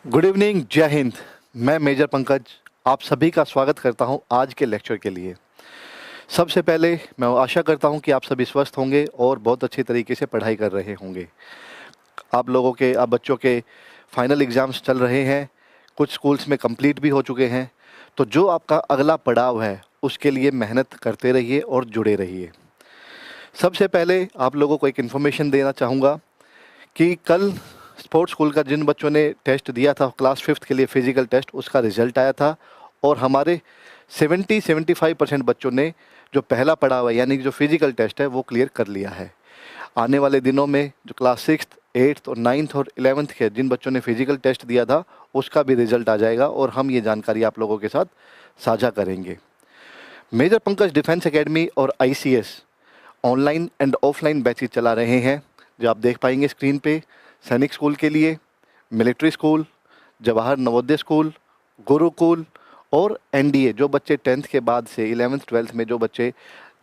Good evening, जय हिंद। मैं major Pankaj आप सभी का स्वागत करता हूं आज के लेक्चर के लिए। सबसे पहले मैं आशा करता हूं कि आप सभी स्वस्थ होंगे और बहुत अच्छी तरीके से पढ़ाई कर रहे होंगे। आप बच्चों के फाइनल एग्ज़ाम्स चल रहे हैं, कुछ स्कूल्स में कंप्लीट भी हो चुके हैं। तो जो आपका अगला पड़ाव है उसके लिए मेहनत करते रहिए और जुड़े रहिए। सबसे पहले आप लोगों को एक इन्फॉर्मेशन देना चाहूँगा कि कल स्पोर्ट्स स्कूल का जिन बच्चों ने टेस्ट दिया था क्लास 5th के लिए फिजिकल टेस्ट, उसका रिजल्ट आया था और हमारे 70-75% बच्चों ने जो पहला पड़ाव है यानी कि जो फिजिकल टेस्ट है वो क्लियर कर लिया है। आने वाले दिनों में जो क्लास 6th, 8th और 9th और 11th के जिन बच्चों ने फिजिकल टेस्ट दिया था उसका भी रिजल्ट आ जाएगा और हम ये जानकारी आप लोगों के साथ साझा करेंगे। मेजर पंकज डिफेंस एकेडमी और ICS online and offline batches चला रहे हैं, जो आप देख पाएंगे स्क्रीन पे। सैनिक स्कूल के लिए, military school, Jawahar Navodaya school, Gurukul और एनडीए, जो बच्चे 10th के बाद से 11th 12th में जो बच्चे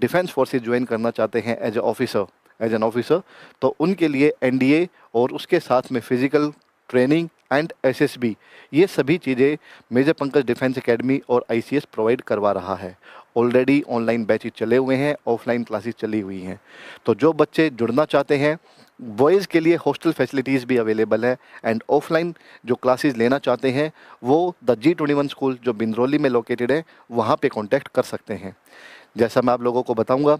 डिफेंस फोर्सेज ज्वाइन करना चाहते हैं एज एन ऑफिसर, तो उनके लिए एनडीए और उसके साथ में फिजिकल ट्रेनिंग एंड एसएसबी, ये सभी चीज़ें मेजर पंकज डिफेंस एकेडमी और आईसीएस प्रोवाइड करवा रहा है। ऑलरेडी ऑनलाइन बैचेज चले हुए हैं, ऑफलाइन क्लासेस चली हुई हैं। तो जो बच्चे जुड़ना चाहते हैं, बॉयज़ के लिए हॉस्टल फैसिलिटीज़ भी अवेलेबल है एंड ऑफलाइन जो क्लासेस लेना चाहते हैं वो द G21 स्कूल जो बिंद्रोली में लोकेटेड है वहाँ पे कांटेक्ट कर सकते हैं। जैसा मैं आप लोगों को बताऊंगा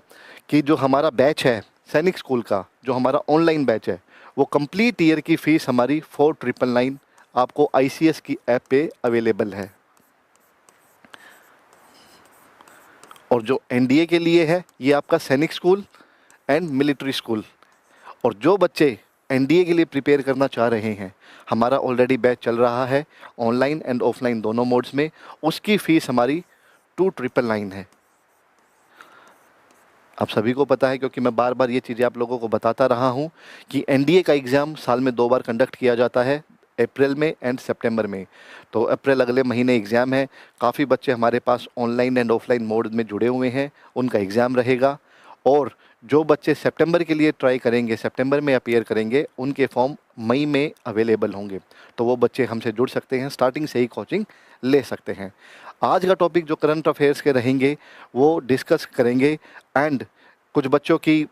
कि जो हमारा बैच है सैनिक स्कूल का, जो हमारा ऑनलाइन बैच है, वो कंप्लीट ईयर की फ़ीस हमारी 4999 आपको आईसीएस की ऐप पे अवेलेबल है। और जो एनडीए के लिए है ये आपका सैनिक स्कूल एंड मिलिट्री स्कूल। और जो बच्चे एनडीए के लिए प्रिपेयर करना चाह रहे हैं, हमारा ऑलरेडी बैच चल रहा है ऑनलाइन एंड ऑफलाइन दोनों मोड्स में, उसकी फ़ीस हमारी 2999 है। आप सभी को पता है क्योंकि मैं बार बार ये चीज़ें आप लोगों को बताता रहा हूँ कि एनडीए का एग्ज़ाम साल में 2 बार कंडक्ट किया जाता है, अप्रैल में एंड सितंबर में। तो अप्रैल अगले महीने एग्ज़ाम है। काफ़ी बच्चे हमारे पास ऑनलाइन एंड ऑफलाइन मोड में जुड़े हुए हैं, उनका एग्ज़ाम रहेगा। और जो बच्चे सितंबर के लिए ट्राई करेंगे, सितंबर में अपीयर करेंगे, उनके फॉर्म मई में अवेलेबल होंगे। तो वो बच्चे हमसे जुड़ सकते हैं, स्टार्टिंग से ही कोचिंग ले सकते हैं। आज का टॉपिक जो करंट अफेयर्स के रहेंगे वो डिस्कस करेंगे एंड कुछ बच्चों की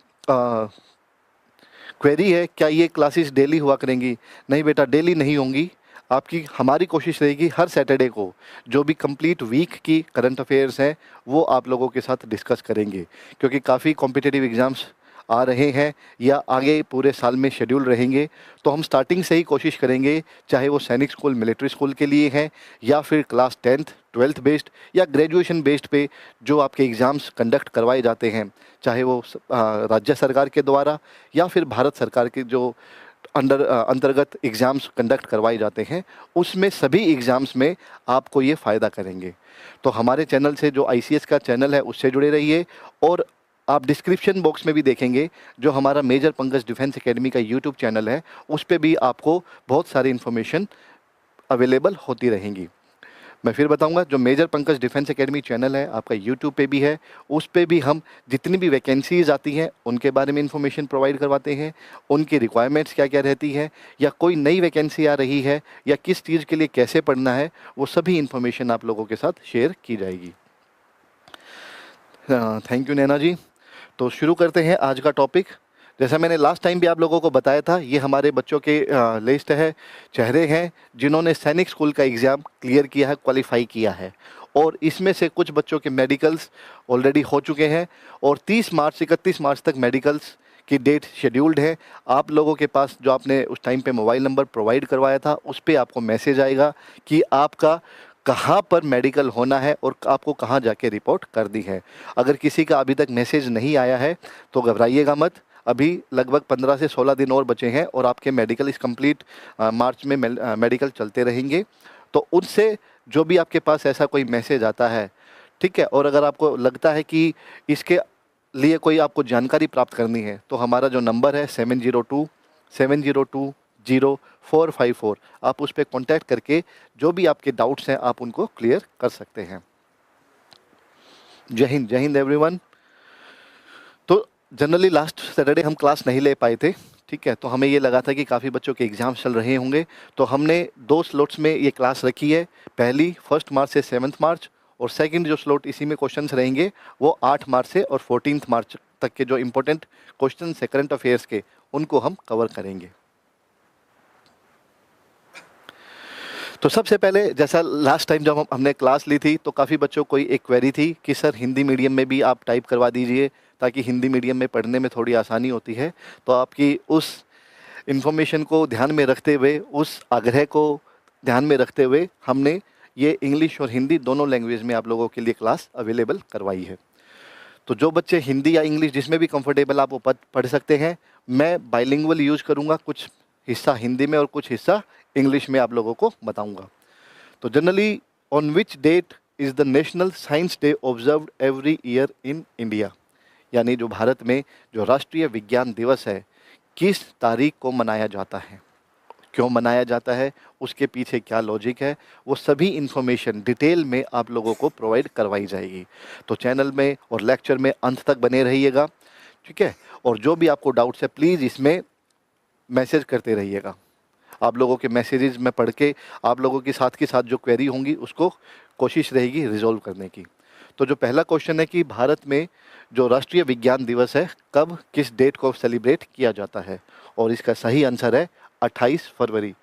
क्वेरी है, क्या ये क्लासेस डेली हुआ करेंगी? नहीं बेटा, डेली नहीं होंगी। हमारी कोशिश रहेगी हर सैटरडे को जो भी कंप्लीट वीक की करंट अफेयर्स हैं वो आप लोगों के साथ डिस्कस करेंगे, क्योंकि काफ़ी कॉम्पिटिटिव एग्ज़ाम्स आ रहे हैं या आगे पूरे साल में शेड्यूल रहेंगे। तो हम स्टार्टिंग से ही कोशिश करेंगे, चाहे वो सैनिक स्कूल, मिलिट्री स्कूल के लिए हैं या फिर क्लास 10th 12th बेस्ड या ग्रेजुएशन बेस्ड पे जो आपके एग्ज़ाम्स कंडक्ट करवाए जाते हैं, चाहे वो राज्य सरकार के द्वारा या फिर भारत सरकार के जो अंतर्गत एग्ज़ाम्स कंडक्ट करवाए जाते हैं, उसमें सभी एग्ज़ाम्स में आपको ये फ़ायदा करेंगे। तो हमारे चैनल से, जो आईसीएस का चैनल है, उससे जुड़े रहिए। और आप डिस्क्रिप्शन बॉक्स में भी देखेंगे जो हमारा मेजर पंकज डिफेंस एकेडमी का यूट्यूब चैनल है, उस पे भी आपको बहुत सारी इन्फॉर्मेशन अवेलेबल होती रहेंगी। मैं फिर बताऊंगा, जो major Pankaj defence academy channel है आपका यूट्यूब पे भी है, उस पे भी हम जितनी भी वैकेंसीज आती हैं उनके बारे में इंफॉर्मेशन प्रोवाइड करवाते हैं, उनकी रिक्वायरमेंट्स क्या क्या रहती है, या कोई नई वैकेंसी आ रही है या किस चीज़ के लिए कैसे पढ़ना है, वो सभी इन्फॉर्मेशन आप लोगों के साथ शेयर की जाएगी। थैंक यू नैना जी। तो शुरू करते हैं आज का टॉपिक। जैसा मैंने लास्ट टाइम भी आप लोगों को बताया था, ये हमारे बच्चों के लिस्ट है, चेहरे हैं जिन्होंने सैनिक स्कूल का एग्ज़ाम क्लियर किया है, क्वालिफाई किया है। और इसमें से कुछ बच्चों के मेडिकल्स ऑलरेडी हो चुके हैं और 30 मार्च से 31 मार्च तक मेडिकल्स की डेट शेड्यूल्ड है। आप लोगों के पास जो आपने उस टाइम पे मोबाइल नंबर प्रोवाइड करवाया था, उस पर आपको मैसेज आएगा कि आपका कहाँ पर मेडिकल होना है और आपको कहाँ जाके रिपोर्ट कर दी है। अगर किसी का अभी तक मैसेज नहीं आया है तो घबराइएगा मत, अभी लगभग 15 से 16 दिन और बचे हैं और आपके मेडिकल इस कंप्लीट मार्च में मेडिकल चलते रहेंगे। तो उनसे जो भी आपके पास ऐसा कोई मैसेज आता है, ठीक है, और अगर आपको लगता है कि इसके लिए कोई आपको जानकारी प्राप्त करनी है, तो हमारा जो नंबर है 7027020454, आप उस पर कॉन्टैक्ट करके जो भी आपके डाउट्स हैं आप उनको क्लियर कर सकते हैं। जय हिंद एवरीवन। तो जनरली लास्ट सैटरडे हम क्लास नहीं ले पाए थे, ठीक है, तो हमें ये लगा था कि काफ़ी बच्चों के एग्ज़ाम चल रहे होंगे, तो हमने 2 स्लॉट्स में ये क्लास रखी है। पहली 1 मार्च से 7 मार्च, और सेकंड जो स्लॉट इसी में क्वेश्चंस रहेंगे वो 8 मार्च से और 14 मार्च तक के जो इम्पोर्टेंट क्वेश्चंस है करंट अफेयर्स के, उनको हम कवर करेंगे। तो सबसे पहले, जैसा लास्ट टाइम जब हमने क्लास ली थी तो काफ़ी बच्चों को एक क्वेरी थी कि सर हिंदी मीडियम में भी आप टाइप करवा दीजिए, ताकि हिंदी मीडियम में पढ़ने में थोड़ी आसानी होती है। तो आपकी उस इन्फॉर्मेशन को ध्यान में रखते हुए, उस आग्रह को ध्यान में रखते हुए, हमने ये इंग्लिश और हिंदी दोनों लैंग्वेज में आप लोगों के लिए क्लास अवेलेबल करवाई है। तो जो बच्चे हिंदी या इंग्लिश जिसमें भी कंफर्टेबल आप वो पढ़ सकते हैं। मैं बाइलिंगुअल यूज करूँगा, कुछ हिस्सा हिंदी में और कुछ हिस्सा इंग्लिश में आप लोगों को बताऊँगा। तो generally, on which that is the national science day observed every year in India, यानी जो भारत में जो राष्ट्रीय विज्ञान दिवस है, किस तारीख को मनाया जाता है, क्यों मनाया जाता है, उसके पीछे क्या लॉजिक है, वो सभी इन्फॉर्मेशन डिटेल में आप लोगों को प्रोवाइड करवाई जाएगी। तो चैनल में और लेक्चर में अंत तक बने रहिएगा, ठीक है। और जो भी आपको डाउट्स है प्लीज़ इसमें मैसेज करते रहिएगा। आप लोगों के मैसेजेस में पढ़ के आप लोगों के साथ जो क्वेरी होंगी उसको कोशिश रहेगी रिजॉल्व करने की। तो जो पहला क्वेश्चन है कि भारत में जो राष्ट्रीय विज्ञान दिवस है कब, किस डेट को सेलिब्रेट किया जाता है, और इसका सही आंसर है 28 फरवरी।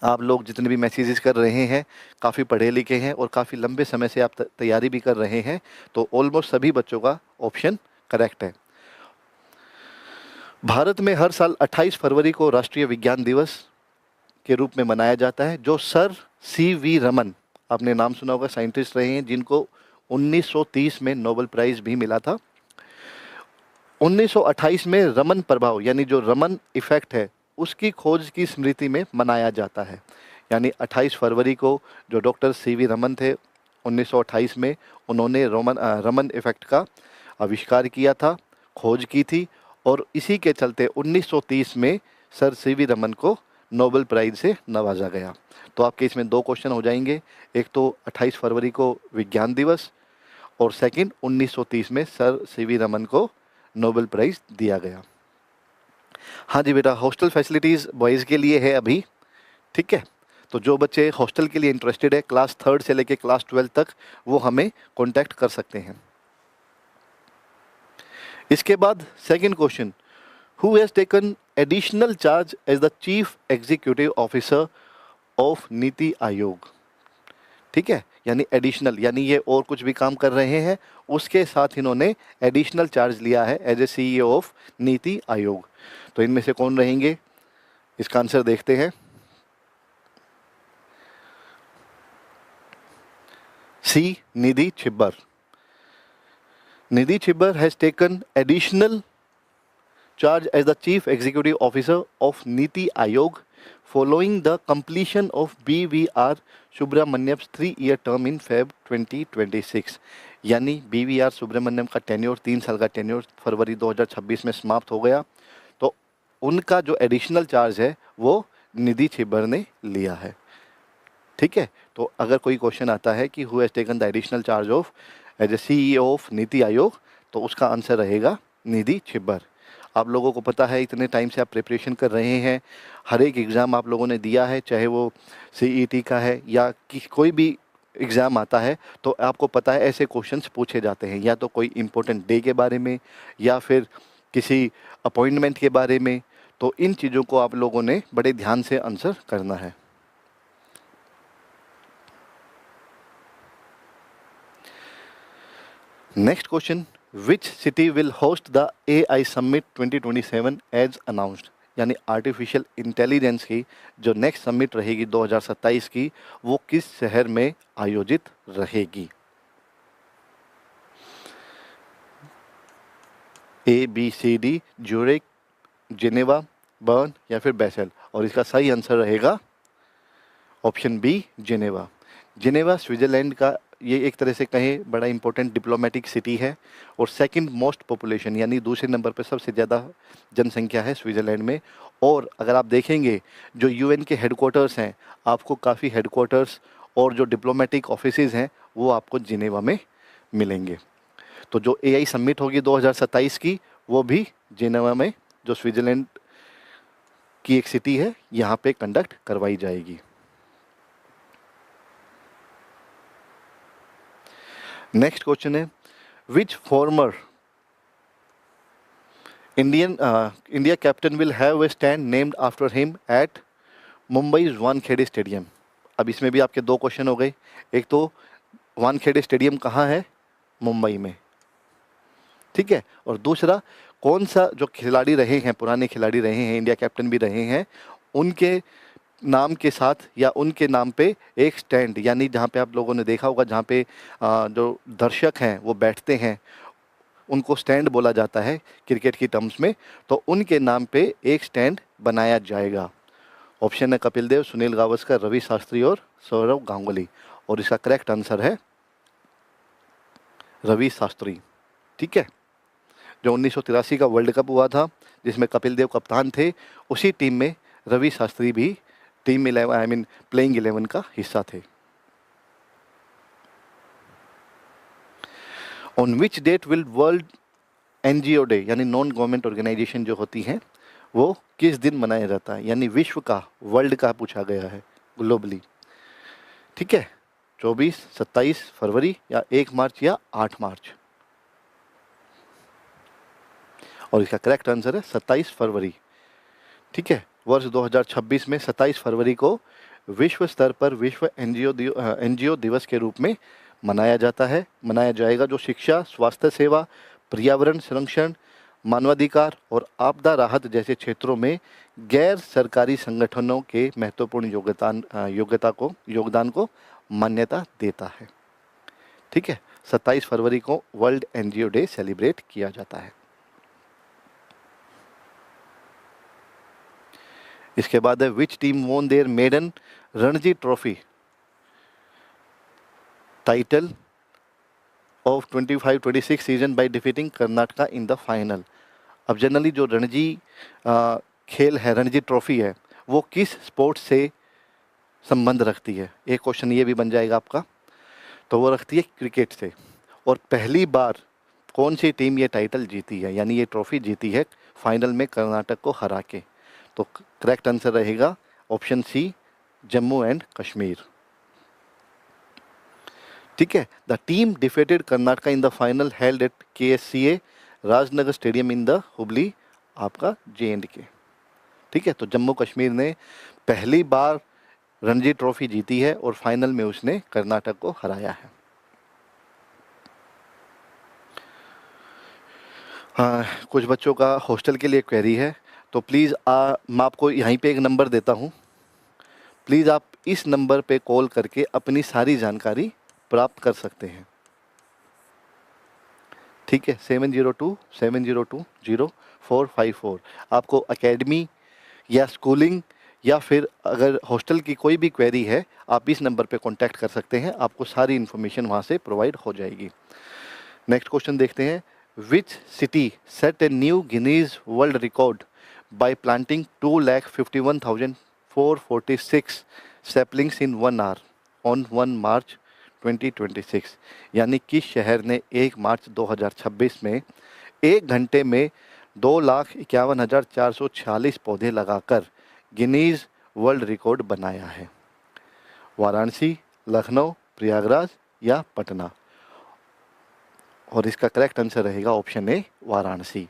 आप लोग जितने भी मैसेजेस कर रहे हैं काफ़ी पढ़े लिखे हैं और काफ़ी लंबे समय से आप तैयारी भी कर रहे हैं, तो ऑलमोस्ट सभी बच्चों का ऑप्शन करेक्ट है। भारत में हर साल 28 फरवरी को राष्ट्रीय विज्ञान दिवस के रूप में मनाया जाता है। जो सर CV रमन, आपने नाम सुना होगा, साइंटिस्ट रहे हैं जिनको 1930 में नोबेल प्राइज भी मिला था। 1928 में रमन प्रभाव यानी जो रमन इफेक्ट है उसकी खोज की स्मृति में मनाया जाता है। यानी 28 फरवरी को जो डॉक्टर CV रमन थे 1928 में, उन्होंने रमन इफेक्ट का आविष्कार किया था, खोज की थी, और इसी के चलते 1930 में सर CV रमन को नोबेल प्राइज से नवाजा गया। तो आपके इसमें 2 क्वेश्चन हो जाएंगे, एक तो 28 फरवरी को विज्ञान दिवस, और सेकंड 1930 में सर CV रमन को नोबेल प्राइज दिया गया। हाँ जी बेटा, हॉस्टल फैसिलिटीज़ बॉयज़ के लिए है अभी, ठीक है। तो जो बच्चे हॉस्टल के लिए इंटरेस्टेड है क्लास 3 से लेकर क्लास 12 तक, वो हमें कॉन्टैक्ट कर सकते हैं। इसके बाद second question, who has taken additional charge as the chief executive officer of Niti Aayog. ठीक है, यानी एडिशनल, यानी ये और कुछ भी काम कर रहे हैं उसके साथ इन्होंने एडिशनल चार्ज लिया है as a CEO of Niti Aayog. तो इनमें से कौन रहेंगे, इसका आंसर देखते हैं। C, Nidhi Chhibber. Nidhi Chhibber has taken additional charge as the Chief Executive Officer of Niti Aayog following the completion of BVR Subramaniam's 3-year term in Feb 2026। यानी BVR सुब्रमण्यम का टेन्योर 3 साल का टेन्योर फरवरी 2026 में समाप्त हो गया, तो उनका जो एडिशनल चार्ज है वो निधि छिब्बर ने लिया है। ठीक है, तो अगर कोई क्वेश्चन आता है कि who has taken the additional charge of as a CEO of Niti Aayog, तो उसका आंसर रहेगा निधि छिब्बर। आप लोगों को पता है इतने टाइम से आप प्रिपरेशन कर रहे हैं, हर एक एग्ज़ाम आप लोगों ने दिया है, चाहे वो CET का है या कि कोई भी एग्ज़ाम आता है, तो आपको पता है ऐसे क्वेश्चंस पूछे जाते हैं, या तो कोई इम्पोर्टेंट डे के बारे में या फिर किसी अपॉइंटमेंट के बारे में। तो इन चीज़ों को आप लोगों ने बड़े ध्यान से आंसर करना है। Next question, which city will host the AI summit 2027 as announced. यानी आर्टिफिशियल इंटेलिजेंस की जो नेक्स्ट समिट रहेगी 2027 की, वो किस शहर में आयोजित रहेगी। ABCD, ज्यूरिख, जिनेवा, बर्न या फिर बेसेल, और इसका सही आंसर रहेगा option B, Geneva. Geneva Switzerland का ये एक तरह से कहें बड़ा इंपॉर्टेंट डिप्लोमेटिक सिटी है, और सेकंड मोस्ट पॉपुलेशन यानी दूसरे नंबर पर सबसे ज़्यादा जनसंख्या है स्विट्ज़रलैंड में। और अगर आप देखेंगे जो UN के हेडक्वार्टर्स हैं, आपको काफ़ी हेडक्वार्टर्स और जो डिप्लोमेटिक ऑफिसेज़ हैं वो आपको जिनेवा में मिलेंगे। तो जो AI समिट होगी 2027 की, वो भी जिनेवा में जो स्विट्जरलैंड की एक सिटी है, यहाँ पे कंडक्ट करवाई जाएगी। नेक्स्ट क्वेश्चन है, which former India captain will have a stand named after him at Mumbai Wankhede stadium. अब इसमें भी आपके दो क्वेश्चन हो गए। एक तो वानखेड़े स्टेडियम कहाँ है? मुंबई में, ठीक है। और दूसरा, कौन सा जो खिलाड़ी रहे हैं, पुराने खिलाड़ी रहे हैं, इंडिया कैप्टन भी रहे हैं, उनके नाम के साथ या उनके नाम पे एक स्टैंड, यानी जहाँ पे आप लोगों ने देखा होगा जहाँ पे जो दर्शक हैं वो बैठते हैं, उनको स्टैंड बोला जाता है क्रिकेट की टर्म्स में, तो उनके नाम पे एक स्टैंड बनाया जाएगा। ऑप्शन है कपिल देव, सुनील गावस्कर, रवि शास्त्री और सौरव गांगुली। और इसका करेक्ट आंसर है रवि शास्त्री, ठीक है। जो 1983 का वर्ल्ड कप हुआ था जिसमें कपिल देव कप्तान थे, उसी टीम में रवि शास्त्री भी टीम 11 प्लेइंग 11 का हिस्सा थे। On which date will world NGO day, यानी नॉन गवर्नमेंट ऑर्गेनाइजेशन जो होती हैं, वो किस दिन मनाया जाता है? यानी विश्व का, वर्ल्ड का पूछा गया है, ग्लोबली, ठीक है। 24, 27 फरवरी या 1 मार्च या 8 मार्च। और इसका करेक्ट आंसर है 27 फरवरी, ठीक है। वर्ष 2026 में 27 फरवरी को विश्व स्तर पर विश्व NGO दिवस के रूप में मनाया जाएगा, जो शिक्षा, स्वास्थ्य सेवा, पर्यावरण संरक्षण, मानवाधिकार और आपदा राहत जैसे क्षेत्रों में गैर सरकारी संगठनों के महत्वपूर्ण योगदान को मान्यता देता है, ठीक है। 27 फरवरी को वर्ल्ड NGO डे सेलिब्रेट किया जाता है। इसके बाद है, which team won their maiden Ranji trophy title of 25-26 season by defeating Karnataka in the final. अब जनरली जो रणजी खेल है, रणजी ट्रॉफी है, वो किस स्पोर्ट से संबंध रखती है? एक क्वेश्चन ये भी बन जाएगा आपका। तो वो रखती है क्रिकेट से। और पहली बार कौन सी टीम ये टाइटल जीती है, यानी ये ट्रॉफी जीती है फाइनल में कर्नाटक को हरा के? तो करेक्ट आंसर रहेगा option C, Jammu and Kashmir, ठीक है। The team defeated Karnataka in the final held at KSCA Rajnagar stadium in the Hubli, आपका JNK, ठीक है। तो जम्मू कश्मीर ने पहली बार रणजी ट्रॉफी जीती है और फाइनल में उसने कर्नाटक को हराया है। कुछ बच्चों का हॉस्टल के लिए क्वेरी है, तो प्लीज़ मैं आपको यहीं पे एक नंबर देता हूँ, प्लीज़ आप इस नंबर पे कॉल करके अपनी सारी जानकारी प्राप्त कर सकते हैं, ठीक है। 7027020454। आपको एकेडमी या स्कूलिंग या फिर अगर हॉस्टल की कोई भी क्वेरी है, आप इस नंबर पे कांटेक्ट कर सकते हैं, आपको सारी इन्फॉर्मेशन वहाँ से प्रोवाइड हो जाएगी। नेक्स्ट क्वेश्चन देखते हैं, which city set a new Guinness world record by planting 2,51,446 saplings in 1 hour on 1 March 2026। यानी किस शहर ने 1 मार्च 2026 में 1 घंटे में 2,51,446 पौधे लगाकर गिनीज वर्ल्ड रिकॉर्ड बनाया है? वाराणसी, लखनऊ, प्रयागराज या पटना? और इसका करेक्ट आंसर रहेगा ऑप्शन ए, वाराणसी।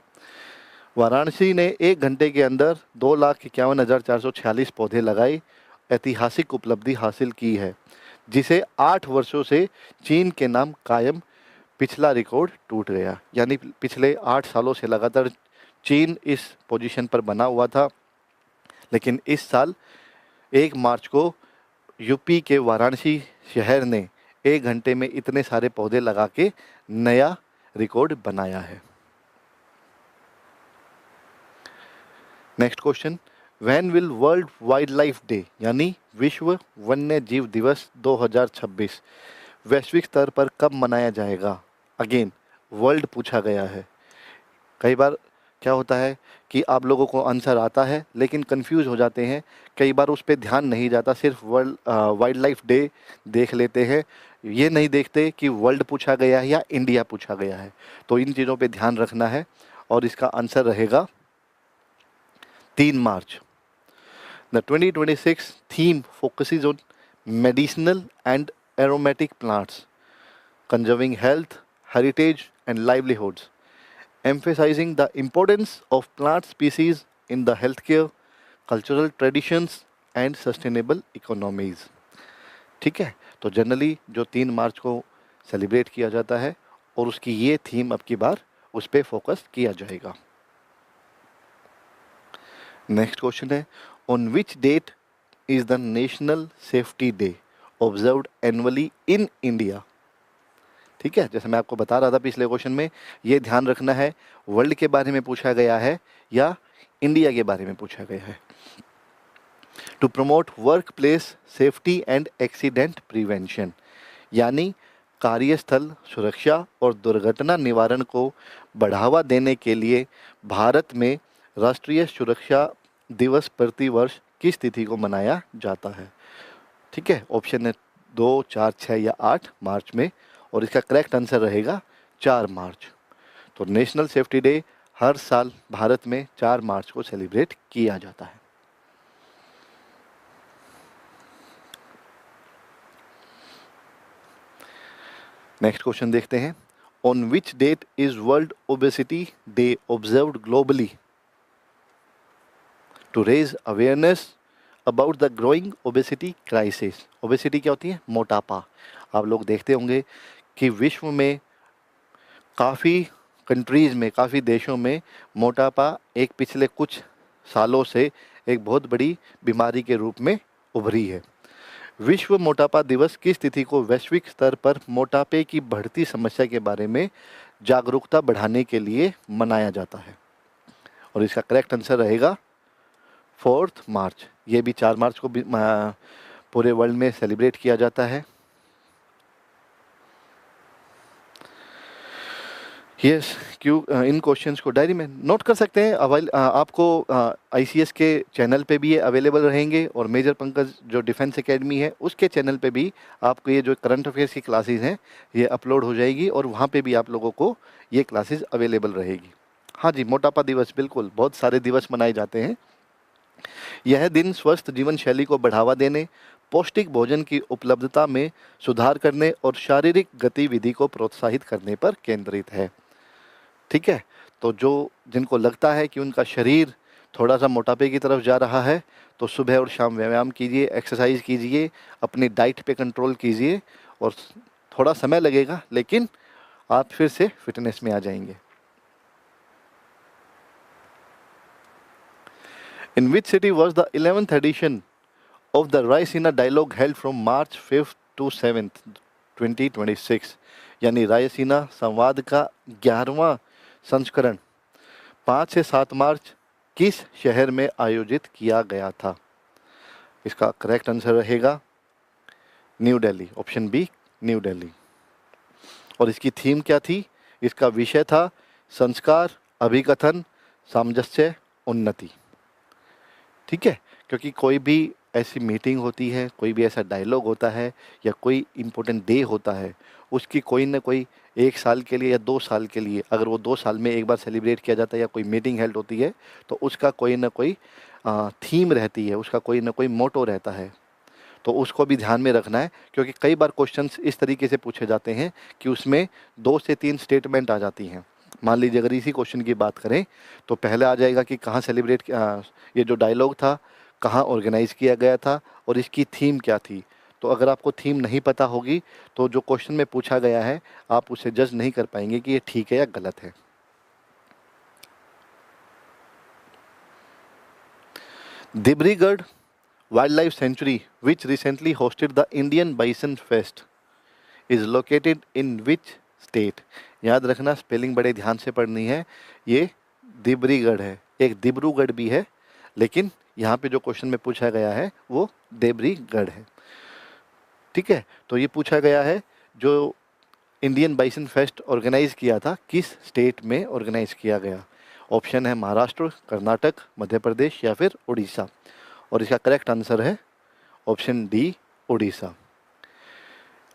वाराणसी ने 1 घंटे के अंदर 2,51,446 पौधे लगाए, ऐतिहासिक उपलब्धि हासिल की है, जिसे 8 वर्षों से चीन के नाम कायम पिछला रिकॉर्ड टूट गया। यानी पिछले 8 सालों से लगातार चीन इस पोजीशन पर बना हुआ था, लेकिन इस साल 1 मार्च को यूपी के वाराणसी शहर ने 1 घंटे में इतने सारे पौधे लगा के नया रिकॉर्ड बनाया है। Next question, when will world wild life day यानी विश्व वन्य जीव दिवस 2026 वैश्विक स्तर पर कब मनाया जाएगा? अगेन वर्ल्ड पूछा गया है। कई बार क्या होता है कि आप लोगों को आंसर आता है लेकिन कंफ्यूज हो जाते हैं, कई बार उस पर ध्यान नहीं जाता, सिर्फ वर्ल्ड वाइल्ड लाइफ डे देख लेते हैं, ये नहीं देखते कि वर्ल्ड पूछा गया है या इंडिया पूछा गया है। तो इन चीज़ों पे ध्यान रखना है और इसका आंसर रहेगा 3 मार्च। The 2026 theme focuses on medicinal and aromatic plants, conserving health, heritage, and livelihoods, emphasizing the importance of plant species in the healthcare, cultural traditions, and sustainable economies। ठीक है, तो जनरली जो 3 मार्च को सेलिब्रेट किया जाता है और उसकी ये थीम अब की बार उस पर फोकस किया जाएगा। नेक्स्ट क्वेश्चन है, on which date is the national safety day observed annually in India. ठीक है, जैसे मैं आपको बता रहा था पिछले क्वेश्चन में, ये ध्यान रखना है वर्ल्ड के बारे में पूछा गया है या इंडिया के बारे में पूछा गया है। To promote workplace safety and accident prevention, यानी कार्यस्थल सुरक्षा और दुर्घटना निवारण को बढ़ावा देने के लिए भारत में राष्ट्रीय सुरक्षा दिवस प्रतिवर्ष किस तिथि को मनाया जाता है। ठीक है, ऑप्शन है 2, 4, 6 या 8 मार्च में, और इसका करेक्ट आंसर रहेगा 4 मार्च। तो नेशनल सेफ्टी डे हर साल भारत में 4 मार्च को सेलिब्रेट किया जाता है। नेक्स्ट क्वेश्चन देखते हैं, on which date is world obesity day observed globally to raise awareness about the growing obesity crisis. Obesity क्या होती है? मोटापा। आप लोग देखते होंगे कि विश्व में काफ़ी कंट्रीज़ में, काफ़ी देशों में मोटापा एक पिछले कुछ सालों से एक बहुत बड़ी बीमारी के रूप में उभरी है। विश्व मोटापा दिवस किस तिथि को वैश्विक स्तर पर मोटापे की बढ़ती समस्या के बारे में जागरूकता बढ़ाने के लिए मनाया जाता है? और इसका करेक्ट आंसर रहेगा 4 मार्च। ये भी 4 मार्च को भी पूरे वर्ल्ड में सेलिब्रेट किया जाता है। यस, क्यों इन क्वेश्चंस को डायरी में नोट कर सकते हैं। आपको आईसीएस के चैनल पे भी ये अवेलेबल रहेंगे, और मेजर पंकज जो डिफेंस एकेडमी है उसके चैनल पे भी आपको ये जो करंट अफेयर्स की क्लासेस हैं ये अपलोड हो जाएगी, और वहाँ पे भी आप लोगों को ये क्लासेस अवेलेबल रहेगी। हाँ जी, मोटापा दिवस, बिल्कुल, बहुत सारे दिवस मनाए जाते हैं। यह दिन स्वस्थ जीवन शैली को बढ़ावा देने, पौष्टिक भोजन की उपलब्धता में सुधार करने और शारीरिक गतिविधि को प्रोत्साहित करने पर केंद्रित है। ठीक है, तो जिनको लगता है कि उनका शरीर थोड़ा सा मोटापे की तरफ जा रहा है, तो सुबह और शाम व्यायाम कीजिए, एक्सरसाइज कीजिए, अपनी डाइट पे कंट्रोल कीजिए, और थोड़ा समय लगेगा लेकिन आप फिर से फिटनेस में आ जाएंगे। In which city was the 11th edition of the Raisina dialogue held from March 5 to 7, 2026, यानी रायसीना संवाद का 11वां संस्करण 5 से 7 मार्च किस शहर में आयोजित किया गया था? इसका करेक्ट आंसर रहेगा new Delhi, option B, new Delhi. और इसकी थीम क्या थी? इसका विषय था संस्कार, अभिकथन, सामंजस्य, उन्नति। ठीक है, क्योंकि कोई भी ऐसी मीटिंग होती है, कोई भी ऐसा डायलॉग होता है, या कोई इम्पोर्टेंट डे होता है, उसकी कोई ना कोई 1 साल के लिए या 2 साल के लिए, अगर वो 2 साल में एक बार सेलिब्रेट किया जाता है या कोई मीटिंग हेल्ड होती है, तो उसका कोई ना कोई थीम रहती है, उसका कोई ना कोई मोटो रहता है। तो उसको भी ध्यान में रखना है, क्योंकि कई बार क्वेश्चंस इस तरीके से पूछे जाते हैं कि उसमें 2 से 3 स्टेटमेंट आ जाती हैं। मान लीजिए अगर इसी क्वेश्चन की बात करें तो पहले आ जाएगा कि कहाँ सेलिब्रेट, ये जो डायलॉग था कहाँ ऑर्गेनाइज किया गया था और इसकी थीम क्या थी। तो अगर आपको थीम नहीं पता होगी तो जो क्वेश्चन में पूछा गया है आप उसे जज नहीं कर पाएंगे कि ये ठीक है या गलत है। Dibrugarh wildlife sanctuary which recently hosted the Indian bison fest is located in which state. याद रखना, स्पेलिंग बड़े ध्यान से पढ़नी है। ये दिब्रीगढ़ है, एक दिब्रूगढ़ भी है, लेकिन यहाँ पे जो क्वेश्चन में पूछा गया है वो देब्रीगढ़ है। ठीक है, तो ये पूछा गया है जो इंडियन बाइसन फेस्ट ऑर्गेनाइज किया था किस स्टेट में ऑर्गेनाइज किया गया। ऑप्शन है महाराष्ट्र, कर्नाटक, मध्य प्रदेश या फिर उड़ीसा, और इसका करेक्ट आंसर है option D, Orissa.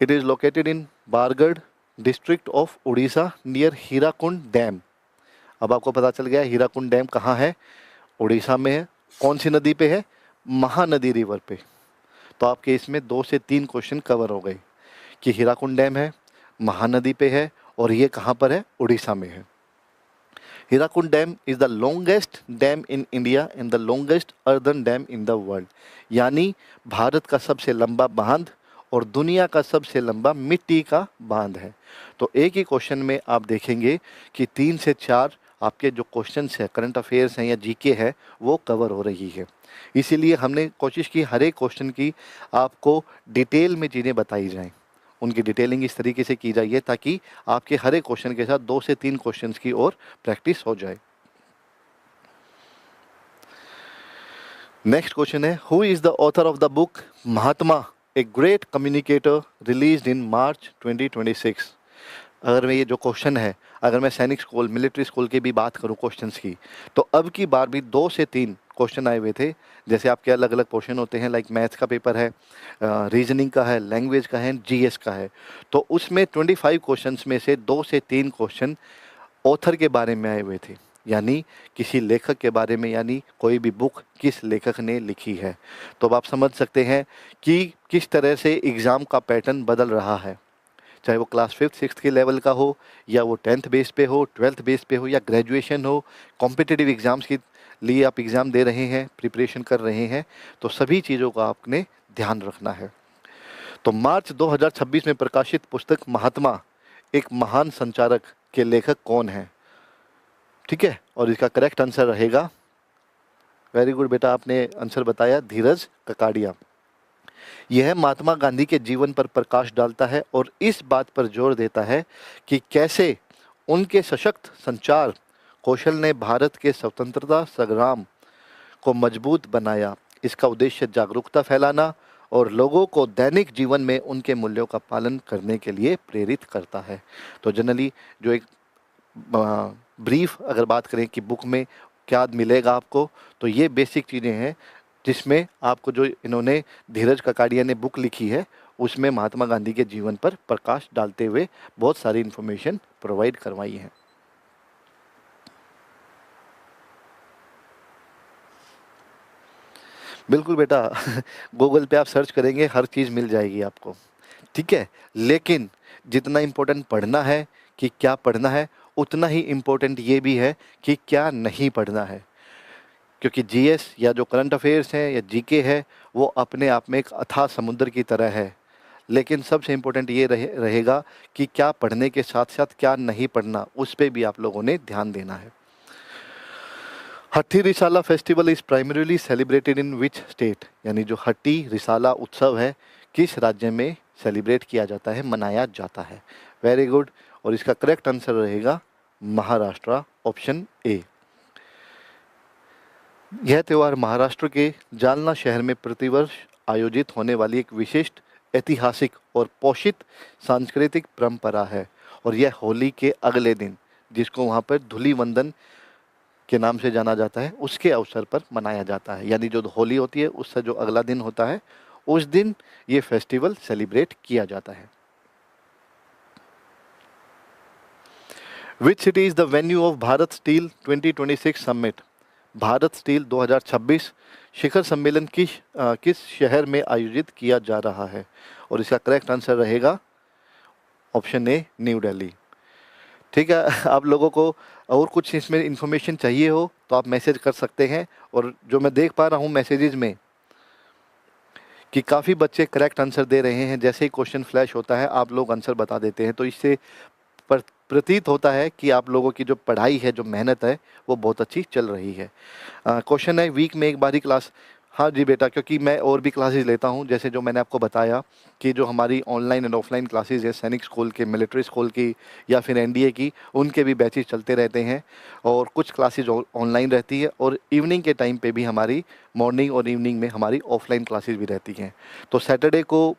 It is located in Bargarh district of Orissa near Hirakud dam. अब आपको पता चल गया हीराकुंड डैम कहाँ है, उड़ीसा में है। कौन सी नदी पे है? महानदी रिवर पे। तो आपके इसमें 2 से 3 क्वेश्चन कवर हो गए कि हीराकुंड डैम है, महानदी पे है और ये कहाँ पर है? उड़ीसा में है। Hirakud dam is the longest dam in India and the longest earthen dam in the world, यानी भारत का सबसे लंबा बांध और दुनिया का सबसे लंबा मिट्टी का बांध है। तो एक ही क्वेश्चन में आप देखेंगे कि 3 से 4 आपके जो क्वेश्चंस है, करंट अफेयर्स हैं या जीके है, वो कवर हो रही है। इसीलिए हमने कोशिश की हर एक क्वेश्चन की आपको डिटेल में चीज़ें बताई जाएं, उनकी डिटेलिंग इस तरीके से की जाइए ताकि आपके हर एक क्वेश्चन के साथ 2 से 3 क्वेश्चंस की और प्रैक्टिस हो जाए। नेक्स्ट क्वेश्चन है, who is the author of the book Mahatma a great communicator released in March 2026? अगर मैं ये जो क्वेश्चन है, अगर मैं सैनिक स्कूल, मिलिट्री स्कूल की भी बात करूं क्वेश्चंस की, तो अब की बार भी 2 से 3 क्वेश्चन आए हुए थे। जैसे आपके अलग अलग पोर्शन होते हैं, लाइक मैथ्स का पेपर है, रीजनिंग का है, लैंग्वेज का है, जीएस का है। तो उसमें 25 क्वेश्चंस में से 2 से 3 क्वेश्चन ऑथर के बारे में आए हुए थे, यानी किसी लेखक के बारे में, यानी कोई भी बुक किस लेखक ने लिखी है। तो अब आप समझ सकते हैं कि किस तरह से एग्ज़ाम का पैटर्न बदल रहा है, चाहे वो क्लास 5th 6th के लेवल का हो, या वो 10th बेस पे हो, 12th बेस पे हो, या ग्रेजुएशन हो, कॉम्पिटिटिव एग्ज़ाम्स के लिए आप एग्ज़ाम दे रहे हैं, प्रिपरेशन कर रहे हैं, तो सभी चीज़ों का आपने ध्यान रखना है। तो मार्च 2026 में प्रकाशित पुस्तक महात्मा एक महान संचारक के लेखक कौन है? ठीक है, और इसका करेक्ट आंसर रहेगा, वेरी गुड बेटा, आपने आंसर बताया, धीरज ककाड़िया। यह महात्मा गांधी के जीवन पर प्रकाश डालता है और इस बात पर जोर देता है कि कैसे उनके सशक्त संचार कौशल ने भारत के स्वतंत्रता संग्राम को मजबूत बनाया। इसका उद्देश्य जागरूकता फैलाना और लोगों को दैनिक जीवन में उनके मूल्यों का पालन करने के लिए प्रेरित करता है। तो जनरली जो एक ब्रीफ अगर बात करें कि बुक में क्या मिलेगा आपको, तो ये बेसिक चीज़ें हैं जिसमें आपको, जो इन्होंने धीरज ककाड़िया ने बुक लिखी है, उसमें महात्मा गांधी के जीवन पर प्रकाश डालते हुए बहुत सारी इन्फॉर्मेशन प्रोवाइड करवाई है। बिल्कुल बेटा, गूगल पे आप सर्च करेंगे हर चीज़ मिल जाएगी आपको, ठीक है। लेकिन जितना इम्पोर्टेंट पढ़ना है कि क्या पढ़ना है, उतना ही इम्पोर्टेंट ये भी है कि क्या नहीं पढ़ना है। क्योंकि जीएस या जो करंट अफेयर्स हैं या जीके है, वो अपने आप में एक अथाह समुद्र की तरह है। लेकिन सबसे इम्पोर्टेंट ये रहेगा कि क्या पढ़ने के साथ साथ क्या नहीं पढ़ना, उस पे भी आप लोगों ने ध्यान देना है। Hatti Risala festival is primarily celebrated in which state? यानी जो हट्टी रिसाला उत्सव है, किस राज्य में सेलिब्रेट किया जाता है, मनाया जाता है? वेरी गुड, और इसका करेक्ट आंसर रहेगा महाराष्ट्र, ऑप्शन ए। यह त्यौहार महाराष्ट्र के जालना शहर में प्रतिवर्ष आयोजित होने वाली एक विशिष्ट ऐतिहासिक और पोषित सांस्कृतिक परंपरा है, और यह होली के अगले दिन, जिसको वहाँ पर धूली वंदन के नाम से जाना जाता है, उसके अवसर पर मनाया जाता है। यानी जो होली होती है उससे जो अगला दिन होता है, उस दिन ये फेस्टिवल सेलिब्रेट किया जाता है। Which city is the venue of Bharat steel 2026 summit? Bharat steel 2026 शिखर सम्मेलन किस शहर में आयोजित किया जा रहा है? और इसका करेक्ट आंसर रहेगा ऑप्शन ए, न्यू दिल्ली। ठीक है, आप लोगों को और कुछ इसमें इंफॉर्मेशन चाहिए हो तो आप मैसेज कर सकते हैं। और जो मैं देख पा रहा हूँ मैसेजेस में कि काफ़ी बच्चे करेक्ट आंसर दे रहे हैं, जैसे ही क्वेश्चन फ्लैश होता है आप लोग आंसर बता देते हैं, तो इससे प्रतीत होता है कि आप लोगों की जो पढ़ाई है, जो मेहनत है, वो बहुत अच्छी चल रही है। क्वेश्चन है, वीक में एक बार ही क्लास? हाँ जी बेटा, क्योंकि मैं और भी क्लासेस लेता हूँ, जैसे जो मैंने आपको बताया कि जो हमारी ऑनलाइन एंड ऑफलाइन क्लासेस है, सैनिक स्कूल के, मिलिट्री स्कूल की, या फिर एनडीए की, उनके भी बैचेस चलते रहते हैं। और कुछ क्लासेज ऑनलाइन रहती है, और इवनिंग के टाइम पे भी हमारी, मॉर्निंग और इवनिंग में हमारी ऑफलाइन क्लासेस भी रहती हैं। तो सैटरडे को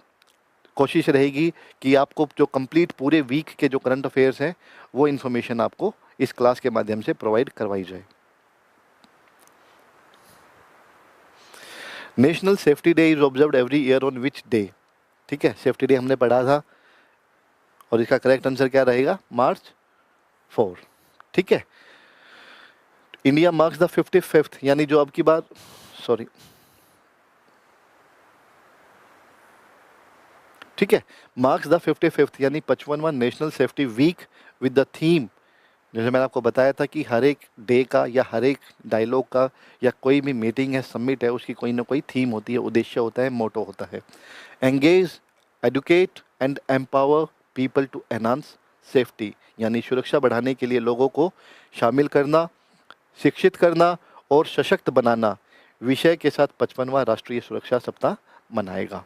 कोशिश रहेगी कि आपको जो कंप्लीट पूरे वीक के जो करंट अफेयर्स हैं, वो इन्फॉर्मेशन आपको इस क्लास के माध्यम से प्रोवाइड करवाई जाए। National safety day is observed every year on which day? ठीक है, सेफ्टी डे हमने पढ़ा था, और इसका करेक्ट आंसर क्या रहेगा? मार्च 4। ठीक है, इंडिया मार्क्स द 55th, यानी जो अब की बार, सॉरी, ठीक है, मार्क्स द 55th यानी 55वां national safety week with the theme, जैसे मैंने आपको बताया था कि हर एक डे का या हर एक डायलॉग का या कोई भी मीटिंग है, समिट है, उसकी कोई ना कोई थीम होती है, उद्देश्य होता है, मोटो होता है। Engage, educate and empower people to enhance safety, यानी सुरक्षा बढ़ाने के लिए लोगों को शामिल करना, शिक्षित करना और सशक्त बनाना विषय के साथ 55वां राष्ट्रीय सुरक्षा सप्ताह मनाएगा।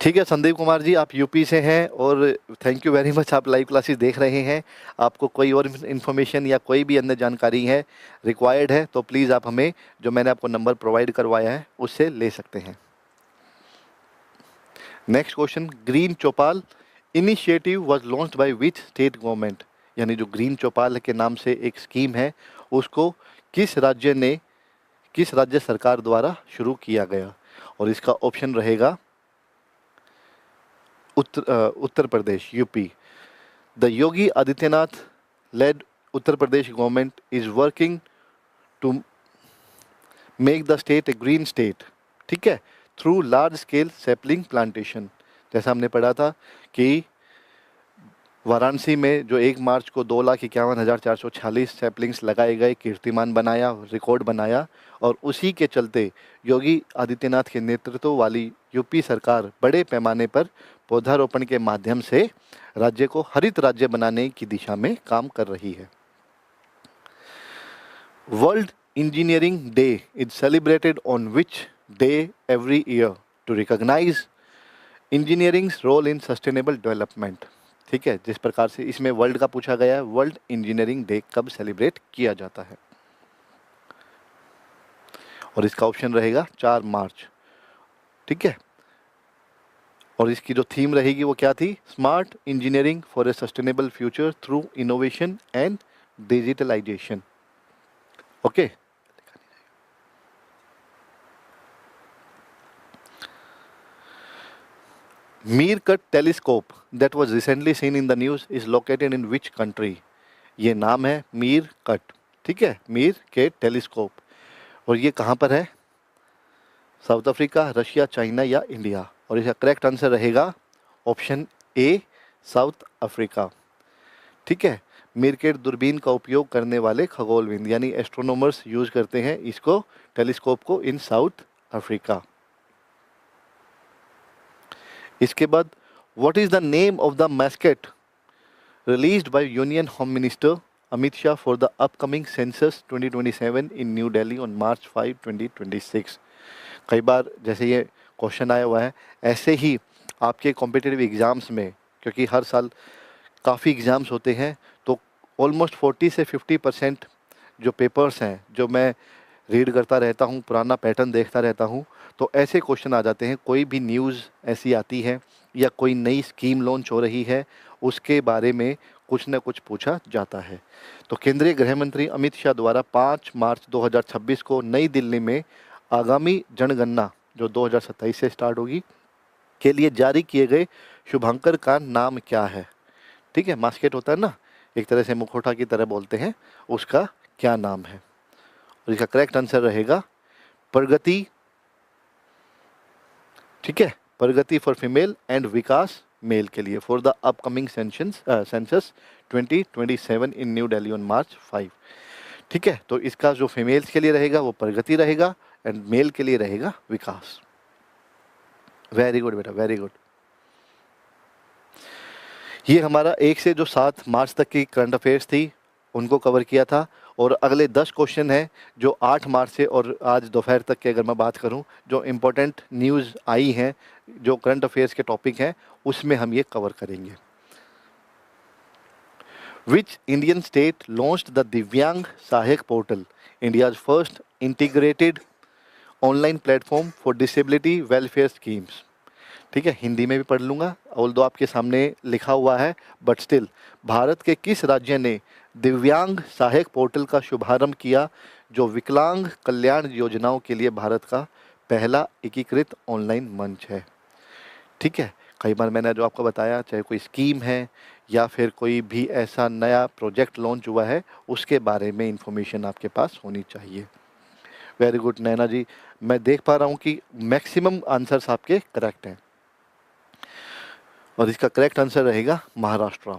ठीक है संदीप कुमार जी, आप यूपी से हैं और थैंक यू वेरी मच, आप लाइव क्लासेस देख रहे हैं। आपको कोई और इन्फॉर्मेशन या कोई भी अन्य जानकारी है रिक्वायर्ड है तो प्लीज़ आप हमें, जो मैंने आपको नंबर प्रोवाइड करवाया है, उससे ले सकते हैं। Next question, green Chaupal initiative was launched by which state government, यानी जो ग्रीन चौपाल के नाम से एक स्कीम है, उसको किस राज्य सरकार द्वारा शुरू किया गया, और इसका ऑप्शन रहेगा Uttar Pradesh, UP. The Yogi Adityanath led Uttar Pradesh government is working to make the state a green state, ठीक है, through large scale sapling plantation. जैसा हमने पढ़ा था कि वाराणसी में जो 1 मार्च को 2,51,446 सैपलिंग्स लगाए गए, कीर्तिमान बनाया, रिकॉर्ड बनाया, और उसी के चलते योगी आदित्यनाथ के नेतृत्व वाली यूपी सरकार बड़े पैमाने पर पौधारोपण के माध्यम से राज्य को हरित राज्य बनाने की दिशा में काम कर रही है। World engineering day is celebrated on which day every year to recognise engineering's role in sustainable development, ठीक है, जिस प्रकार से इसमें वर्ल्ड का पूछा गया है, वर्ल्ड इंजीनियरिंग डे कब सेलिब्रेट किया जाता है, और इसका ऑप्शन रहेगा 4 मार्च, ठीक है। और इसकी जो थीम रहेगी वो क्या थी, smart engineering for a sustainable future through innovation and digitalisation, okay. MeerKAT telescope that was recently seen in the news is located in which country, ये नाम है मीरकट, ठीक है, मीरकट टेलीस्कोप, और ये कहाँ पर है, साउथ अफ्रीका, रशिया, चाइना या इंडिया, और इसका करेक्ट आंसर रहेगा ऑप्शन ए, साउथ अफ्रीका, ठीक है। मीरकट दूरबीन का उपयोग करने वाले खगोलविद यानी एस्ट्रोनॉमर्स यूज करते हैं इसको, टेलीस्कोप को, इन साउथ अफ्रीका। इसके बाद, what is the name of the mascot released by union home minister Amit Shah for the upcoming census 2027 in New Delhi on March 5, 2026। कई बार जैसे ये क्वेश्चन आया हुआ है, ऐसे ही आपके कॉम्पिटिटिव एग्ज़ाम्स में, क्योंकि हर साल काफ़ी एग्ज़ाम्स होते हैं, तो ऑलमोस्ट 40 से 50% जो पेपर्स हैं, जो मैं रीड करता रहता हूँ, पुराना पैटर्न देखता रहता हूँ, तो ऐसे क्वेश्चन आ जाते हैं, कोई भी न्यूज़ ऐसी आती है या कोई नई स्कीम लॉन्च हो रही है, उसके बारे में कुछ न कुछ पूछा जाता है। तो केंद्रीय गृह मंत्री अमित शाह द्वारा 5 मार्च 2026 को नई दिल्ली में आगामी जनगणना जो 2027 से स्टार्ट होगी के लिए जारी किए गए शुभांकर का नाम क्या है, ठीक है, मास्केट होता है ना, एक तरह से मुखौटा की तरह बोलते हैं, उसका क्या नाम है, और इसका करेक्ट आंसर रहेगा प्रगति, ठीक है, Pragati for female and Vikas male के लिए, for the upcoming census 2027 in New Delhi on March 5, ठीक है। तो इसका जो फीमेल्स के लिए रहेगा वो प्रगति रहेगा एंड मेल के लिए रहेगा विकास। वेरी गुड बेटा, वेरी गुड। ये हमारा 1 से जो 7 मार्च तक की करंट अफेयर्स थी उनको कवर किया था, और अगले 10 क्वेश्चन हैं जो 8 मार्च से और आज दोपहर तक के, अगर मैं बात करूं, जो इम्पोर्टेंट न्यूज़ आई हैं, जो करंट अफेयर्स के टॉपिक हैं, उसमें हम ये कवर करेंगे। Which Indian state launched the दिव्यांग सहायक portal, India's first integrated online platform for disability welfare schemes, ठीक है, हिंदी में भी पढ़ लूँगा, ऑल्दो आपके सामने लिखा हुआ है, बट स्टिल, भारत के किस राज्य ने दिव्यांग सहायक पोर्टल का शुभारंभ किया, जो विकलांग कल्याण योजनाओं के लिए भारत का पहला एकीकृत ऑनलाइन मंच है, ठीक है। कई बार मैंने जो आपको बताया, चाहे कोई स्कीम है या फिर कोई भी ऐसा नया प्रोजेक्ट लॉन्च हुआ है, उसके बारे में इंफॉर्मेशन आपके पास होनी चाहिए। वेरी गुड नैना जी, मैं देख पा रहा हूँ कि मैक्सिमम आंसर्स आपके करेक्ट हैं और इसका करेक्ट आंसर रहेगा Maharashtra.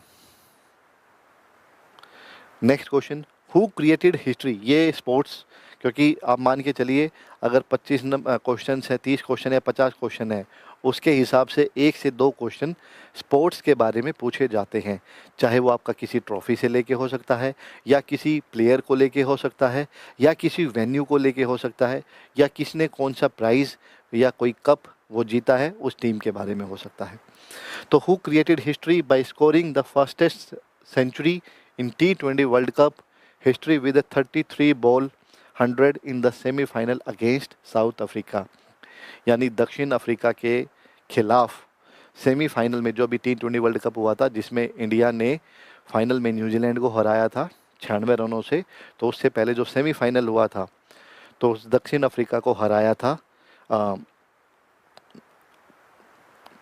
Next question, who created history? ये स्पोर्ट्स, क्योंकि आप मान के चलिए अगर 25 क्वेश्चन है, 30 क्वेश्चन है, 50 क्वेश्चन है, उसके हिसाब से 1 से 2 क्वेश्चन स्पोर्ट्स के बारे में पूछे जाते हैं। चाहे वो आपका किसी ट्रॉफी से लेके हो सकता है, या किसी प्लेयर को लेके हो सकता है, या किसी वेन्यू को लेके हो सकता है, या किसने कौन सा प्राइज़ या कोई कप वो जीता है उस टीम के बारे में हो सकता है। तो who created history by scoring the fastest century in T20 World Cup history with a 33 ball 100 in the semi-final against South Africa? यानी दक्षिण अफ्रीका के खिलाफ सेमीफाइनल में जो अभी T20 वर्ल्ड कप हुआ था, जिसमें इंडिया ने फाइनल में न्यूजीलैंड को हराया था 96 रनों से, तो उससे पहले जो सेमीफाइनल हुआ था तो उस दक्षिण अफ्रीका को हराया था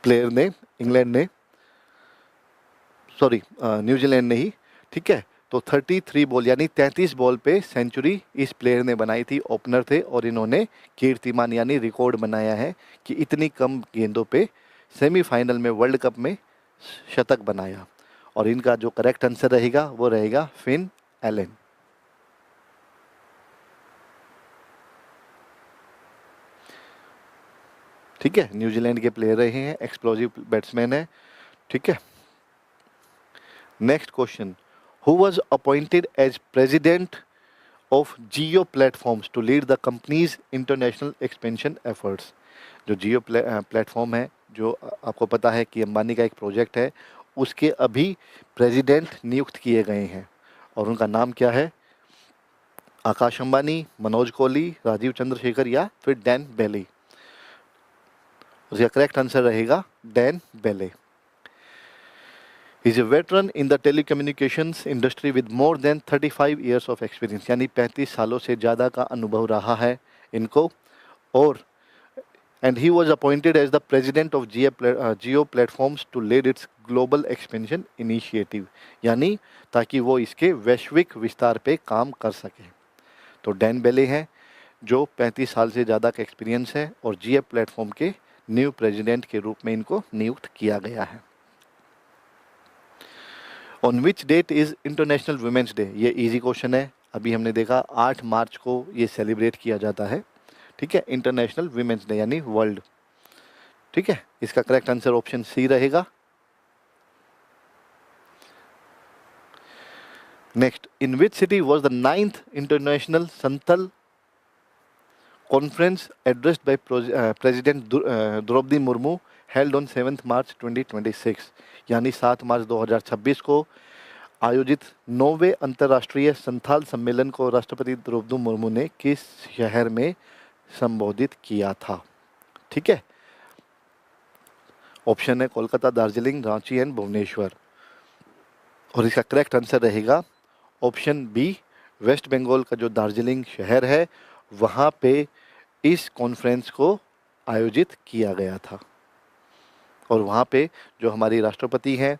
प्लेयर ने, इंग्लैंड ने, सॉरी न्यूजीलैंड ने ही, ठीक है। तो 33 बॉल यानी 33 बॉल पे सेंचुरी इस प्लेयर ने बनाई थी, ओपनर थे, और इन्होंने कीर्तिमान यानी रिकॉर्ड बनाया है कि इतनी कम गेंदों पे सेमीफाइनल में वर्ल्ड कप में शतक बनाया। और इनका जो करेक्ट आंसर रहेगा वो रहेगा फिन एलन। ठीक है, न्यूजीलैंड के प्लेयर रहे हैं, एक्सप्लोजिव बैट्समैन है, ठीक है। Next question, who was appointed as president of Jio Platforms to lead the company's international expansion efforts? जो जियो प्लेटफॉर्म है, जो आपको पता है कि अंबानी का एक प्रोजेक्ट है, उसके अभी प्रेसिडेंट नियुक्त किए गए हैं और उनका नाम क्या है? आकाश अंबानी, मनोज कोहली, राजीव चंद्रशेखर या फिर डैन बेले? उसका करेक्ट आंसर रहेगा डैन बेले। He is a veteran in the telecommunications industry with more than 35 years of experience, यानी 35 सालों से ज़्यादा का अनुभव रहा है इनको। और and he was appointed as the president of Jio Platforms to lead its global expansion initiative, यानी ताकि वो इसके वैश्विक विस्तार पे काम कर सके। तो डैन बेले हैं जो 35 साल से ज़्यादा का एक्सपीरियंस है और जियो प्लेटफॉर्म के न्यू प्रेसिडेंट के रूप में इनको नियुक्त किया गया है। On which that is international women's day? ये इजी क्वेश्चन है, अभी हमने देखा 8 मार्च को ये सेलिब्रेट किया जाता है, ठीक है, इंटरनेशनल वुमेंस डे यानी वर्ल्ड, ठीक है। इसका करेक्ट आंसर ऑप्शन सी रहेगा। Next, in which city was the 9th international Santhal conference addressed by president Droupadi Murmu held on 7 March 2026, यानी 7 मार्च 2026 को आयोजित 9वें अंतर्राष्ट्रीय संथाल सम्मेलन को राष्ट्रपति द्रौपदी मुर्मू ने किस शहर में संबोधित किया था? ठीक है, ऑप्शन है कोलकाता, दार्जिलिंग, रांची एंड भुवनेश्वर। और इसका करेक्ट आंसर रहेगा ऑप्शन बी, वेस्ट बंगाल का जो दार्जिलिंग शहर है वहाँ पे इस कॉन्फ्रेंस को आयोजित किया गया था और वहाँ पे जो हमारी राष्ट्रपति हैं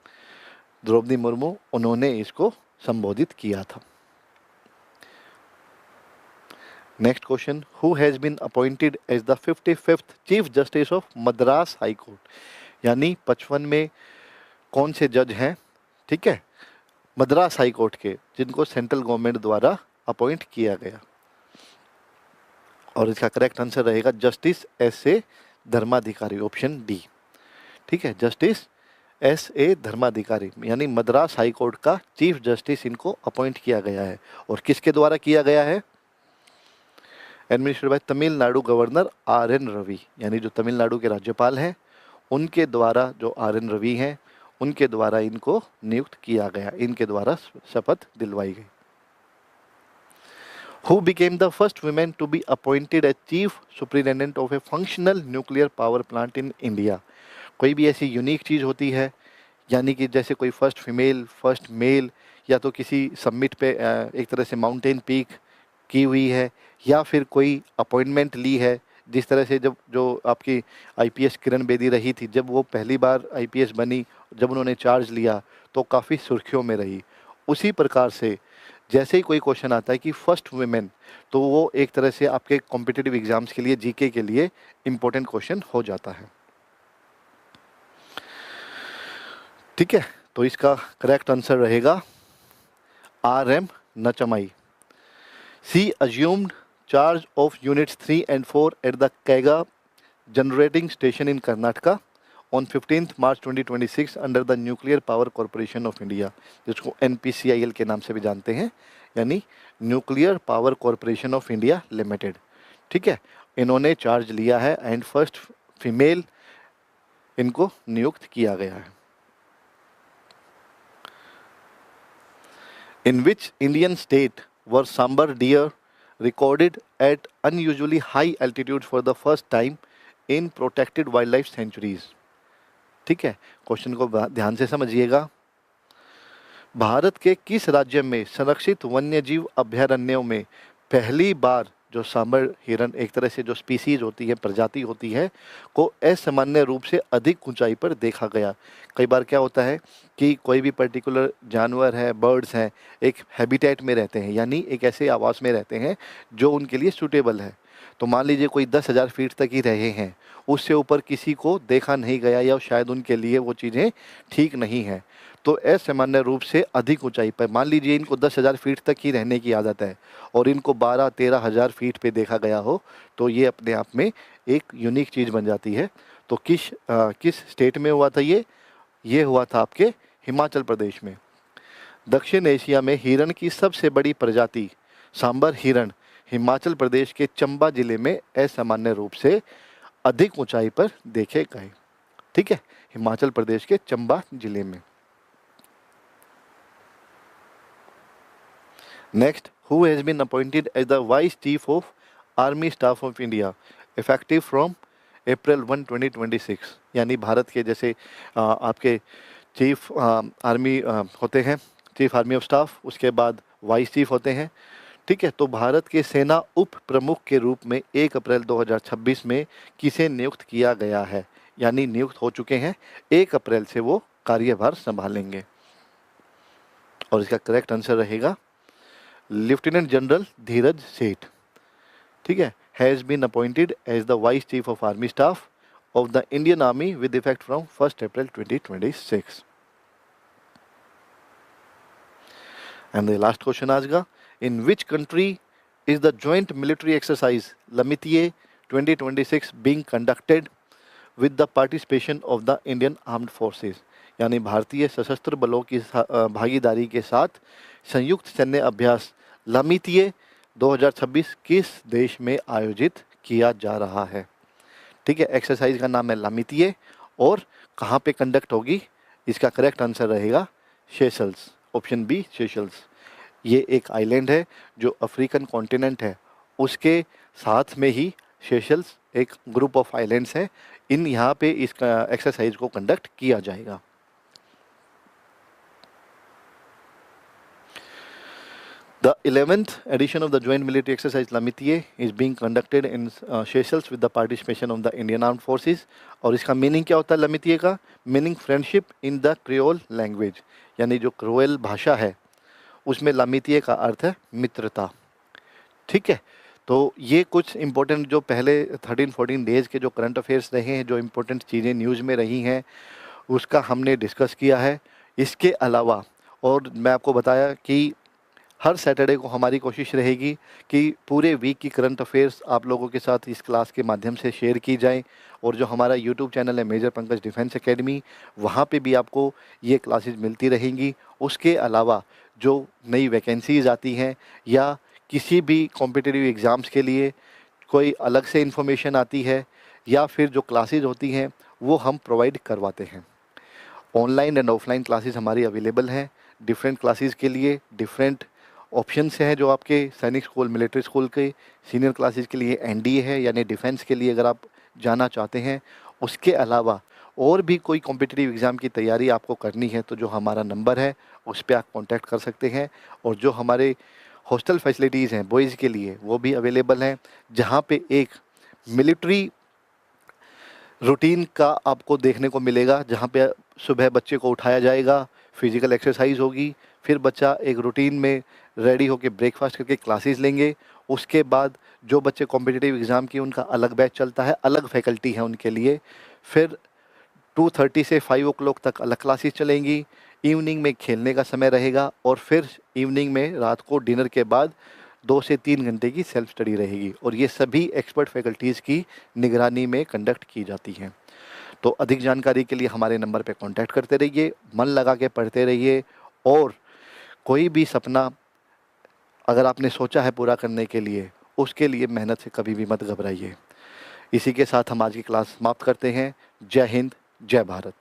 द्रौपदी मुर्मू, उन्होंने इसको संबोधित किया था। Next question, who has been appointed as the 55th chief justice of Madras high court, यानी 55 में कौन से जज हैं, ठीक है, मद्रास हाई कोर्ट के, जिनको सेंट्रल गवर्नमेंट द्वारा अपॉइंट किया गया? और इसका करेक्ट आंसर रहेगा justice S A Dharmadhikari, option D, ठीक है, जस्टिस एस ए धर्माधिकारी, यानी मद्रास हाई कोर्ट का चीफ जस्टिस इनको अपॉइंट किया गया है। और किसके द्वारा किया गया है? Administrated by Tamil Nadu governor R N Ravi, यानी जो तमिलनाडु के राज्यपाल हैं उनके द्वारा, जो आर एन रवि हैं उनके द्वारा इनको नियुक्त किया गया, इनके द्वारा शपथ दिलवाई गई। Who became the first woman to be appointed as chief superintendent of a functional nuclear power plant in India? कोई भी ऐसी यूनिक चीज़ होती है, यानी कि जैसे कोई फर्स्ट फीमेल, फर्स्ट मेल, या तो किसी समिट पे एक तरह से माउंटेन पीक की हुई है, या फिर कोई अपॉइंटमेंट ली है जिस तरह से जब जो आपकी आईपीएस किरण बेदी रही थी, जब वो पहली बार आईपीएस बनी, जब उन्होंने चार्ज लिया तो काफ़ी सुर्खियों में रही। उसी प्रकार से जैसे ही कोई क्वेश्चन आता है कि फर्स्ट वुमेन, तो वो एक तरह से आपके कॉम्पिटिटिव एग्जाम्स के लिए, जीके के लिए इम्पोर्टेंट क्वेश्चन हो जाता है। ठीक है, तो इसका करेक्ट आंसर रहेगा RM Nachmai. She assumed charge of units 3 and 4 at the Kaiga generating station in Karnataka on 15 March 2026 under the nuclear power corporation of India, जिसको NPCIL के नाम से भी जानते हैं, यानी nuclear power corporation of India limited. ठीक है, इन्होंने चार्ज लिया है एंड फर्स्ट फीमेल इनको नियुक्त किया गया है। In which Indian state were sambar deer recorded at unusually high altitudes for the first time in protected wildlife sanctuaries? ठीक है, क्वेश्चन को ध्यान से समझिएगा। भारत के किस राज्य में संरक्षित वन्यजीव अभयारण्यों में पहली बार जो सांबर हिरन, एक तरह से जो स्पीसीज होती है, प्रजाति होती है, को असामान्य रूप से अधिक ऊंचाई पर देखा गया? कई बार क्या होता है कि कोई भी पर्टिकुलर जानवर है, बर्ड्स हैं, एक हैबिटेट में रहते हैं, यानी एक ऐसे आवास में रहते हैं जो उनके लिए सूटेबल है। तो मान लीजिए कोई 10,000 फीट तक ही रहे हैं, उससे ऊपर किसी को देखा नहीं गया या शायद उनके लिए वो चीज़ें ठीक नहीं हैं, तो असामान्य रूप से अधिक ऊंचाई पर, मान लीजिए इनको 10,000 फीट तक ही रहने की आदत है और इनको 12-13 हज़ार फीट पे देखा गया हो, तो ये अपने आप में एक यूनिक चीज़ बन जाती है। तो किस स्टेट में हुआ था ये हुआ था आपके हिमाचल प्रदेश में। दक्षिण एशिया में हिरण की सबसे बड़ी प्रजाति सांबर हिरण हिमाचल प्रदेश के चंबा जिले में असामान्य रूप से अधिक ऊंचाई पर देखे गए। ठीक है, हिमाचल प्रदेश के चंबा जिले में। Next, who has been appointed as the vice chief of army staff of India effective from April 1, 2026? यानी भारत के जैसे आपके चीफ आर्मी होते हैं, चीफ आर्मी ऑफ स्टाफ, उसके बाद वाइस चीफ होते हैं। ठीक है, तो भारत के सेना उप प्रमुख के रूप में 1 अप्रैल 2026 में किसे नियुक्त किया गया है? यानी नियुक्त हो चुके हैं, 1 अप्रैल से वो कार्यभार संभालेंगे। और इसका करेक्ट आंसर रहेगा लेफ्टिनेंट जनरल धीरज सेठ। ठीक है, has been appointed as the vice chief of army staff of the Indian army with effect from 1 April 2026। And the last question आज का, in which country is the joint military exercise Lamitiye 2026 being conducted with the participation of the Indian Armed Forces? यानी भारतीय सशस्त्र बलों की भागीदारी के साथ संयुक्त सैन्य अभ्यास लमितिये 2026 किस देश में आयोजित किया जा रहा है? ठीक है, एक्सरसाइज का नाम है लमितिये और कहाँ पे कंडक्ट होगी? इसका करेक्ट आंसर रहेगा सेशल्स, ऑप्शन बी सेशल्स। ये एक आइलैंड है जो अफ्रीकन कॉन्टिनेंट है, उसके साथ में ही सेशल्स एक ग्रुप ऑफ आइलैंड्स है। यहाँ पे इसका एक्सरसाइज को कंडक्ट किया जाएगा। The 11th edition of the Joint Military Exercise Lamitiye is being conducted in Seychelles with the participation of the Indian Armed Forces। और इसका मीनिंग क्या होता है लमितिये का? Meaning friendship in the creole language, यानी जो क्रोएल भाषा है उसमें लमितिये का अर्थ है मित्रता। ठीक है, तो ये कुछ इंपॉर्टेंट जो पहले 13-14 डेज़ के जो करंट अफेयर्स रहे हैं, जो इंपॉर्टेंट चीज़ें न्यूज़ में रही हैं, उसका हमने डिस्कस किया है। इसके अलावा और मैं आपको बताया कि हर सैटरडे को हमारी कोशिश रहेगी कि पूरे वीक की करंट अफेयर्स आप लोगों के साथ इस क्लास के माध्यम से शेयर की जाए। और जो हमारा यूट्यूब चैनल है मेजर पंकज डिफेंस एकेडमी, वहाँ पे भी आपको ये क्लासेस मिलती रहेंगी। उसके अलावा जो नई वैकेंसीज आती हैं या किसी भी कॉम्पिटिटिव एग्ज़ाम्स के लिए कोई अलग से इन्फॉर्मेशन आती है या फिर जो क्लासेस होती हैं वो हम प्रोवाइड करवाते हैं। ऑनलाइन एंड ऑफलाइन क्लासेस हमारी अवेलेबल हैं। डिफरेंट क्लासेस के लिए डिफरेंट ऑप्शंस हैं जो आपके सैनिक स्कूल, मिलिट्री स्कूल के सीनियर क्लासेस के लिए एनडीए है, यानी डिफेंस के लिए अगर आप जाना चाहते हैं। उसके अलावा और भी कोई कॉम्पिटिटिव एग्ज़ाम की तैयारी आपको करनी है तो जो हमारा नंबर है उस पर आप कांटेक्ट कर सकते हैं। और जो हमारे हॉस्टल फैसिलिटीज़ हैं बॉयज़ के लिए वो भी अवेलेबल हैं, जहाँ पे एक मिलिट्री रूटीन का आपको देखने को मिलेगा, जहाँ पे सुबह बच्चे को उठाया जाएगा, फिजिकल एक्सरसाइज होगी, फिर बच्चा एक रूटीन में रेडी होकर ब्रेकफास्ट करके क्लासेस लेंगे। उसके बाद जो बच्चे कॉम्पिटिटिव एग्ज़ाम की उनका अलग बैच चलता है, अलग फैकल्टी है उनके लिए। फिर 2:30 से 5 o'clock तक अलग क्लासेस चलेंगी। इवनिंग में खेलने का समय रहेगा और फिर इवनिंग में रात को डिनर के बाद 2 से 3 घंटे की सेल्फ स्टडी रहेगी और ये सभी एक्सपर्ट फैकल्टीज़ की निगरानी में कंडक्ट की जाती हैं। तो अधिक जानकारी के लिए हमारे नंबर पे कांटेक्ट करते रहिए, मन लगा के पढ़ते रहिए और कोई भी सपना अगर आपने सोचा है पूरा करने के लिए, उसके लिए मेहनत से कभी भी मत घबराइए। इसी के साथ हम आज की क्लास समाप्त करते हैं। जय हिंद, जय भारत।